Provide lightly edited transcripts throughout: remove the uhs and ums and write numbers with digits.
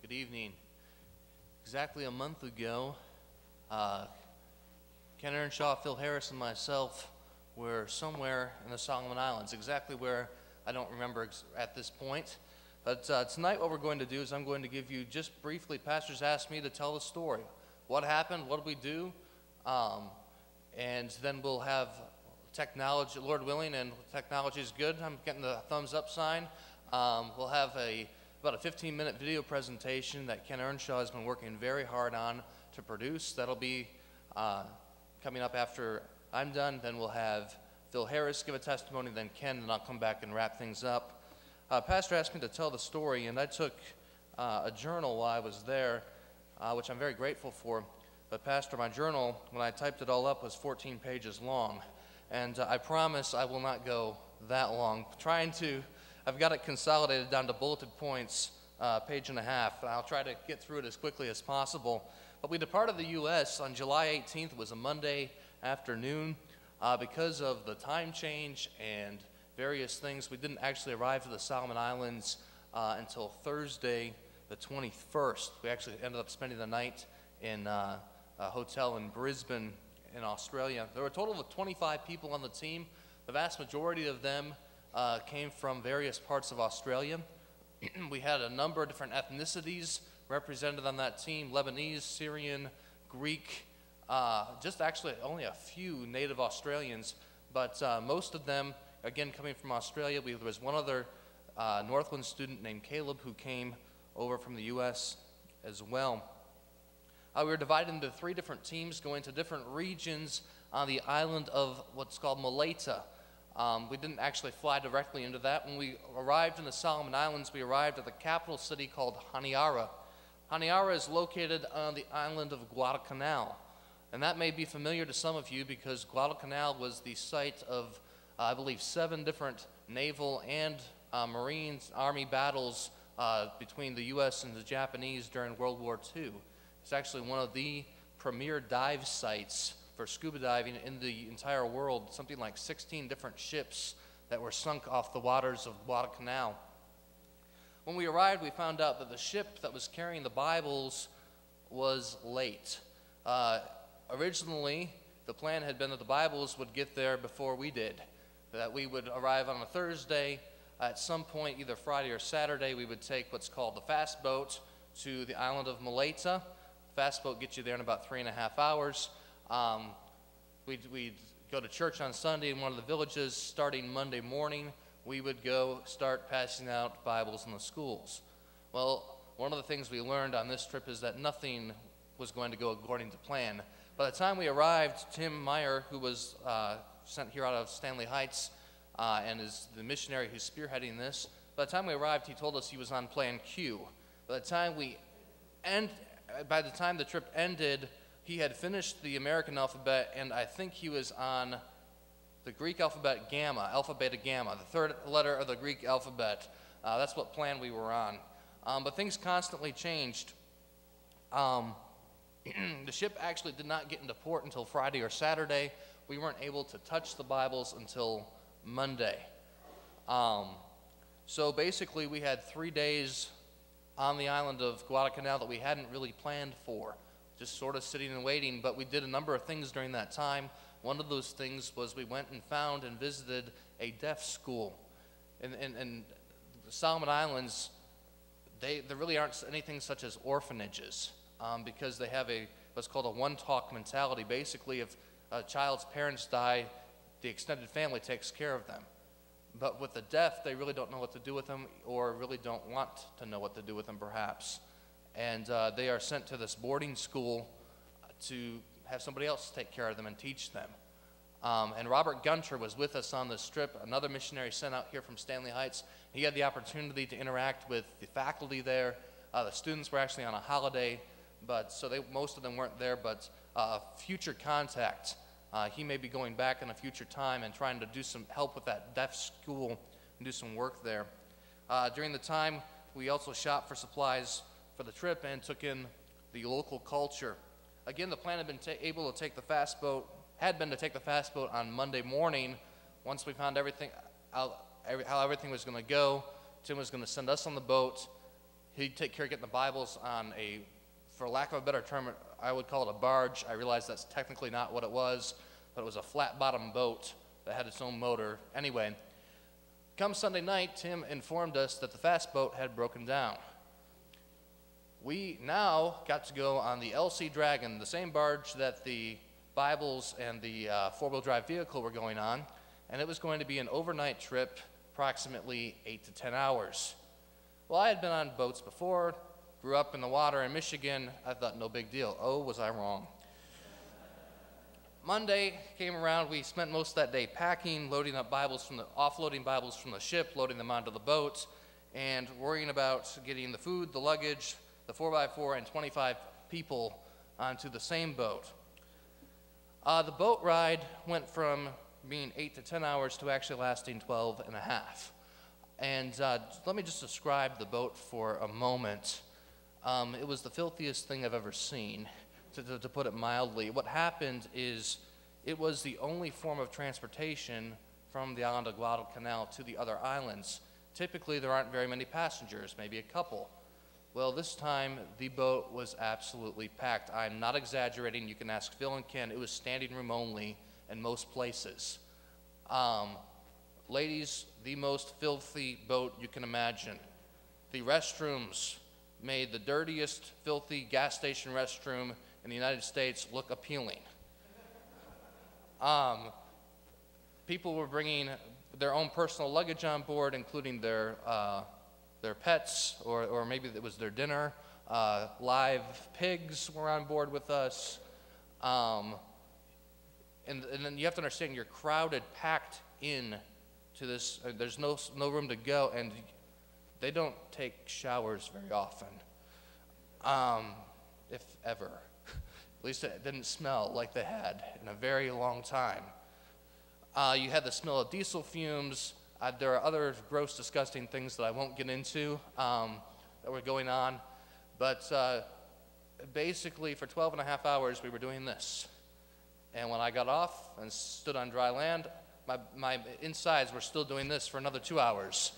Good evening. Exactly a month ago, Ken Earnshaw, Phil Harris, and myself were somewhere in the Solomon Islands, exactly where I don't remember at this point. But tonight what we're going to do is I'm going to give you just briefly, pastors asked me to tell the story. What happened, what did we do, and then we'll have technology, Lord willing, and technology is good. I'm getting the thumbs up sign. We'll have about a 15-minute video presentation that Ken Earnshaw has been working very hard on to produce. That'll be coming up after I'm done. Then we'll have Phil Harris give a testimony, then Ken, and I'll come back and wrap things up. Pastor asked me to tell the story, and I took a journal while I was there, which I'm very grateful for. But Pastor, my journal, when I typed it all up, was 14 pages long. And I promise I will not go that long. I've got it consolidated down to bulleted points, page and a half. And I'll try to get through it as quickly as possible. But we departed the U.S. on July 18th. It was a Monday afternoon. Because of the time change and various things, we didn't actually arrive to the Solomon Islands until Thursday the 21st. We actually ended up spending the night in a hotel in Brisbane in Australia. There were a total of 25 people on the team. The vast majority of them came from various parts of Australia. We had a number of different ethnicities represented on that team: Lebanese, Syrian, Greek, just actually only a few native Australians, but most of them, again, coming from Australia. There was one other Northland student named Caleb who came over from the U.S. as well. We were divided into 3 different teams going to different regions on the island of what's called Maleta. We didn't actually fly directly into that. When we arrived in the Solomon Islands, we arrived at the capital city called Honiara. Honiara is located on the island of Guadalcanal. And that may be familiar to some of you because Guadalcanal was the site of, I believe, 7 different naval and Marines, Army battles between the U.S. and the Japanese during World War II. It's actually one of the premier dive sites for scuba diving in the entire world, something like 16 different ships that were sunk off the waters of Guadalcanal. When we arrived, we found out that the ship that was carrying the Bibles was late. Originally, the plan had been that the Bibles would get there before we did, that we would arrive on a Thursday. At some point, either Friday or Saturday, we would take what's called the fast boat to the island of Maleta. Fast boat gets you there in about 3.5 hours. We'd go to church on Sunday in one of the villages. Starting Monday morning, we would go start passing out Bibles in the schools. Well, one of the things we learned on this trip is that nothing was going to go according to plan. By the time we arrived, Tim Meyer, who was sent here out of Stanley Heights and is the missionary who's spearheading this, by the time we arrived, he told us he was on plan Q. By the time the trip ended, he had finished the American alphabet, and I think he was on the Greek alphabet Gamma, Alpha Beta Gamma, the 3rd letter of the Greek alphabet. That's what plan we were on. But things constantly changed. The ship actually did not get into port until Friday or Saturday. We weren't able to touch the Bibles until Monday. So basically we had 3 days on the island of Guadalcanal that we hadn't really planned for, just sort of sitting and waiting, but we did a number of things during that time. One of those things was we went and found and visited a deaf school. In the Solomon Islands, there really aren't anything such as orphanages because they have what's called a one-talk mentality. Basically, if a child's parents die, the extended family takes care of them. But with the deaf, they really don't know what to do with them, or really don't want to know what to do with them, perhaps. And they are sent to this boarding school to have somebody else take care of them and teach them. And Robert Gunter was with us on this trip, another missionary sent out here from Stanley Heights. He had the opportunity to interact with the faculty there. The students were actually on a holiday, so most of them weren't there, but future contact. He may be going back in a future time and trying to do some help with that deaf school and do some work there. During the time, we also shopped for supplies for the trip and took in the local culture. Again, the plan had been able to take the fast boat on Monday morning. Once we found how everything was going to go, Tim was going to send us on the boat. He'd take care of getting the Bibles on a, for lack of a better term, I would call it a barge. I realize that's technically not what it was, but it was a flat-bottom boat that had its own motor. Anyway, come Sunday night, Tim informed us that the fast boat had broken down. We now got to go on the LC Dragon, the same barge that the Bibles and the four-wheel drive vehicle were going on, and it was going to be an overnight trip, approximately 8 to 10 hours. Well, I had been on boats before, grew up in the water in Michigan. I thought no big deal. Oh, was I wrong. Monday came around. We spent most of that day packing, loading up Bibles offloading Bibles from the ship, loading them onto the boat, and worrying about getting the food, the luggage, the 4x4, and 25 people onto the same boat. The boat ride went from being 8 to 10 hours to actually lasting 12 and a half. And let me just describe the boat for a moment. It was the filthiest thing I've ever seen, to put it mildly. What happened is it was the only form of transportation from the island of Guadalcanal to the other islands. Typically, there aren't very many passengers, maybe a couple. Well, this time, the boat was absolutely packed. I'm not exaggerating. You can ask Phil and Ken. It was standing room only in most places. Ladies, the most filthy boat you can imagine. The restrooms made the dirtiest, filthy gas station restroom in the United States look appealing. People were bringing their own personal luggage on board, including their pets, or maybe it was their dinner. Live pigs were on board with us. And then you have to understand, you're crowded, packed in to this. There's no room to go, and they don't take showers very often, if ever. At least it didn't smell like they had in a very long time. You had the smell of diesel fumes. There are other gross, disgusting things that I won't get into that were going on. But basically, for 12 and a half hours, we were doing this. And when I got off and stood on dry land, my insides were still doing this for another 2 hours.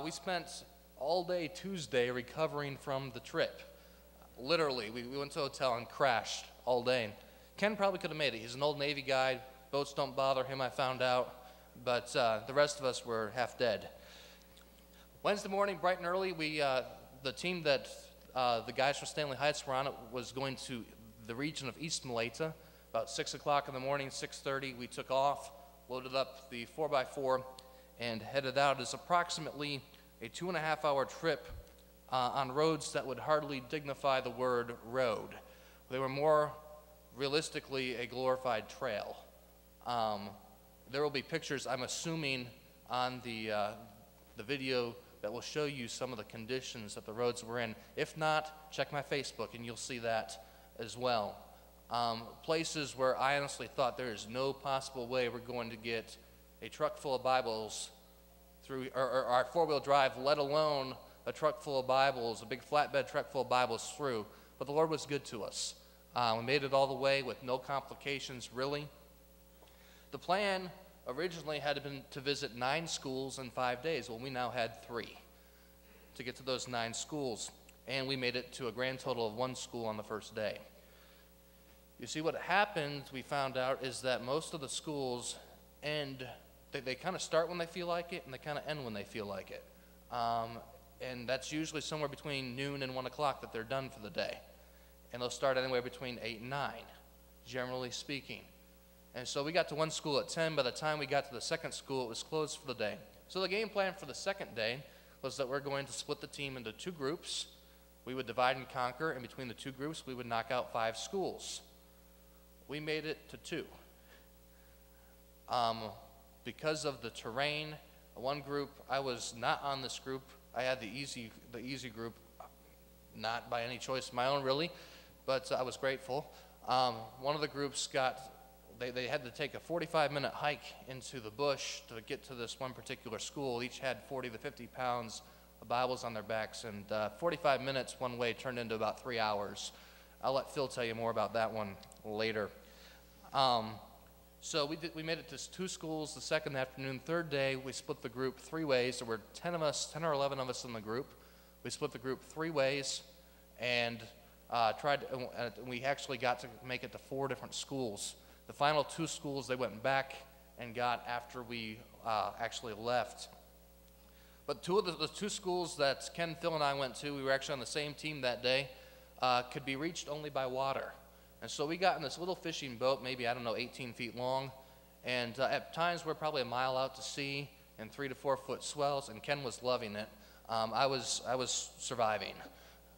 We spent all day Tuesday recovering from the trip. Literally, we went to a hotel and crashed all day. Ken probably could have made it. He's an old Navy guy. Boats don't bother him, I found out. But the rest of us were half dead. Wednesday morning, bright and early, the team that the guys from Stanley Heights were on was going to the region of East Maleta. About 6 o'clock in the morning, 6:30, we took off, loaded up the 4x4, and headed out. It's approximately a 2.5 hour trip on roads that would hardly dignify the word road. They were more realistically a glorified trail. There will be pictures, I'm assuming, on the video that will show you some of the conditions that the roads were in. If not, check my Facebook and you'll see that as well. Places where I honestly thought there is no possible way we're going to get a truck full of Bibles through, or our four-wheel drive, let alone a truck full of Bibles, a big flatbed truck full of Bibles through. But the Lord was good to us. We made it all the way with no complications, really. The plan originally had been to visit 9 schools in 5 days. Well, we now had 3 to get to those 9 schools, and we made it to a grand total of 1 school on the first day. You see, what happened, we found out, is that most of the schools end, they kind of start when they feel like it, and they kind of end when they feel like it. And that's usually somewhere between noon and 1 o'clock that they're done for the day. And they'll start anywhere between 8 and 9, generally speaking. And so we got to 1 school at 10. By the time we got to the second school, it was closed for the day. So the game plan for the second day was that we're going to split the team into 2 groups. We would divide and conquer, and between the 2 groups, we would knock out 5 schools. We made it to 2. Because of the terrain, one group, I was not on this group. I had the easy group, not by any choice of my own, really, but I was grateful. One of the groups they had to take a 45-minute hike into the bush to get to this one particular school. Each had 40 to 50 pounds of Bibles on their backs, and 45 minutes one way turned into about 3 hours. I'll let Phil tell you more about that one later. So we made it to 2 schools the second afternoon. Third day, we split the group 3 ways. There were 10 or 11 of us in the group. We split the group 3 ways, and we actually got to make it to 4 different schools. The final 2 schools they went back and got after we actually left. But the 2 schools that Ken, Phil, and I went to, we were actually on the same team that day, could be reached only by water. And so we got in this little fishing boat, maybe, I don't know, 18 feet long, and at times we're probably a mile out to sea in 3 to 4 foot swells, and Ken was loving it. I was surviving.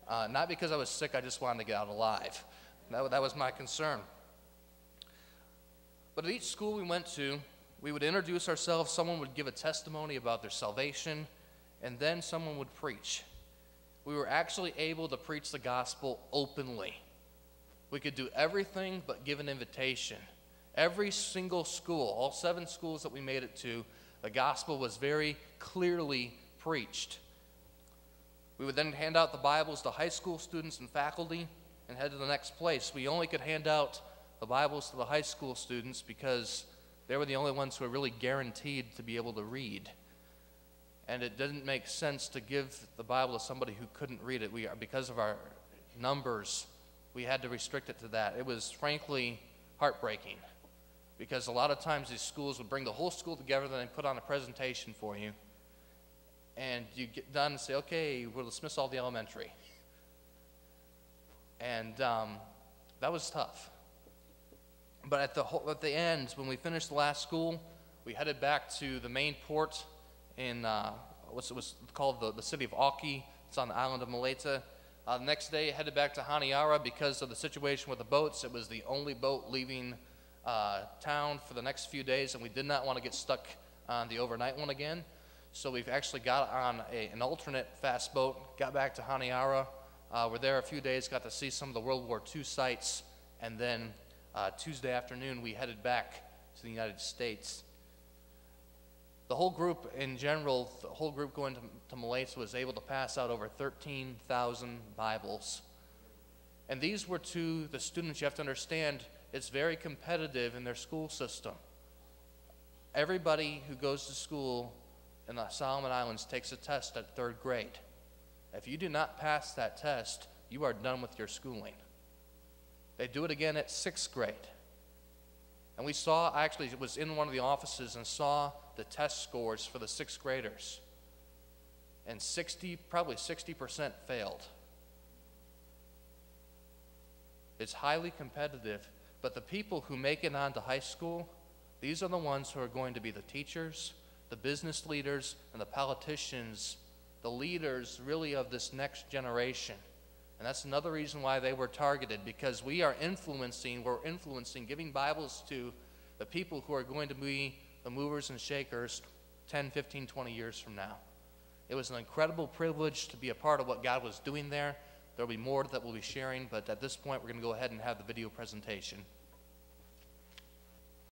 Not because I was sick, I just wanted to get out alive. That was my concern. But at each school we went to, we would introduce ourselves, someone would give a testimony about their salvation, and then someone would preach. We were actually able to preach the gospel openly. We could do everything but give an invitation. Every single school, all 7 schools that we made it to, the gospel was very clearly preached. We would then hand out the Bibles to high school students and faculty and head to the next place. We only could hand out the Bibles to the high school students because they were the only ones who were really guaranteed to be able to read. And it didn't make sense to give the Bible to somebody who couldn't read it. Because of our numbers, we had to restrict it to that. It was frankly heartbreaking because a lot of times these schools would bring the whole school together and then put on a presentation for you. And you get done and say, okay, we'll dismiss all the elementary. And that was tough. But at the end, when we finished the last school, we headed back to the main port in what was called the city of Auki. It's on the island of Maleta. The next day, headed back to Honiara because of the situation with the boats. It was the only boat leaving town for the next few days, and we did not want to get stuck on the overnight one again. So we've actually got on an alternate fast boat, got back to Honiara. We're there a few days, got to see some of the World War II sites, and then Tuesday afternoon, we headed back to the United States. The whole group in general, the whole group going to Maleta was able to pass out over 13,000 Bibles. And these were to the students. You have to understand, it's very competitive in their school system. Everybody who goes to school in the Solomon Islands takes a test at 3rd grade. If you do not pass that test, you are done with your schooling. They do it again at 6th grade. And we saw, actually, it was in one of the offices and saw the test scores for the 6th graders. And probably 60% failed. It's highly competitive, but the people who make it on to high school, these are the ones who are going to be the teachers, the business leaders, and the politicians, the leaders really of this next generation. And that's another reason why they were targeted, because we're influencing, giving Bibles to the people who are going to be the movers and shakers 10, 15, 20 years from now. It was an incredible privilege to be a part of what God was doing there. There will be more that we'll be sharing, but at this point, we're going to go ahead and have the video presentation.